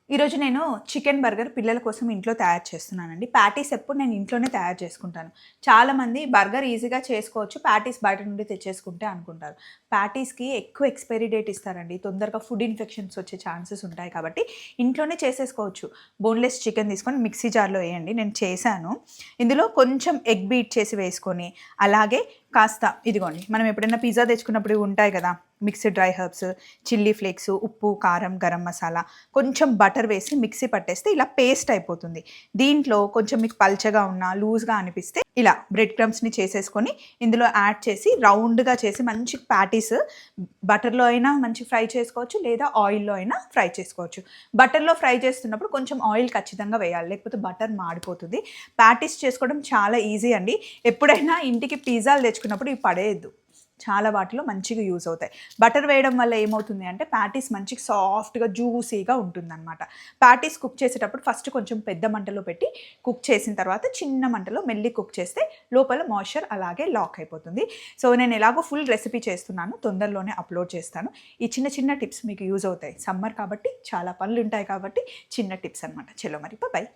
ఈరోజు నేను chicken burger పిల్లల కోసం ఇంట్లో తయారు చేస్తున్నానండి. ప్యాటీస్ ఎప్పుడు నేను ఇంట్లోనే తయారు చేసుకుంటాను. చాలామంది బర్గర్ ఈజీగా చేసుకోవచ్చు, ప్యాటీస్ బయట నుండి తెచ్చేసుకుంటే అనుకుంటారు. ప్యాటీస్‌కి ఎక్కువ ఎక్స్‌పైరీ డేట్ ఇస్తారండి. తొందరగా ఫుడ్ ఇన్ఫెక్షన్స్ వచ్చే ఛాన్సెస్ ఉంటాయి కాబట్టి ఇంట్లోనే చేసేసుకోవచ్చు. బోన్‌లెస్ చికెన్ తీసుకొని మిక్సీ జార్‌లో వేయండి. నేను చేశాను. ఇందులో కొంచెం ఎగ్ బీట్ చేసి వేసుకొని, అలాగే కాస్త ఇదిగోండి మనం ఎప్పుడైనా పిజ్జా తెచ్చుకున్నప్పుడు ఇవి ఉంటాయి కదా! Mixed dry herbs, chilli flakes, ఉప్పు, కారం, గరం మసాలా, కొంచెం బటర్ వేసి మిక్సీ పట్టేస్తే ఇలా పేస్ట్ అయిపోతుంది. దీంట్లో కొంచెం మీకు పల్చగా ఉన్నా, లూజ్‌గా అనిపిస్తే ఇలా బ్రెడ్ క్రమ్స్‌ని చేసేసుకొని ఇందులో యాడ్ చేసి రౌండ్‌గా చేసి మంచి ప్యాటీస్ బటర్‌లో అయినా మంచి ఫ్రై చేసుకోవచ్చు, లేదా ఆయిల్‌లో అయినా ఫ్రై చేసుకోవచ్చు. బటర్‌లో ఫ్రై చేస్తున్నప్పుడు కొంచెం ఆయిల్ ఖచ్చితంగా వేయాలి. లేకపోతే బటర్ మాడిపోతుంది. ప్యాటీస్ చేసుకోవడం చాలా ఈజీ అండి. ఎప్పుడైనా ఇంటికి పిజ్జాలు తెచ్చుకున్నప్పుడు ఇవి పడేయొద్దు. చాలా వాటిలో మంచిగా యూజ్ అవుతాయి. బటర్ వేయడం వల్ల ఏమవుతుంది అంటే ప్యాటీస్ మంచిగా సాఫ్ట్‌గా, జ్యూసీగా ఉంటుందనమాట. ప్యాటీస్ కుక్ చేసేటప్పుడు ఫస్ట్ కొంచెం పెద్ద మంటలో పెట్టి కుక్ చేసిన తర్వాత చిన్న మంటలో మెల్లి కుక్ చేస్తే లోపల మాయిశ్చర్ అలాగే లాక్ అయిపోతుంది. సో, నేను ఎలాగో ఫుల్ రెసిపీ చేస్తున్నాను. తొందరలోనే అప్‌లోడ్ చేస్తాను. ఈ చిన్న చిన్న టిప్స్ మీకు యూజ్ అవుతాయి. సమ్మర్ కాబట్టి చాలా పనులుంటాయి కాబట్టి చిన్న టిప్స్ అనమాట. చలో మరి బాయ్.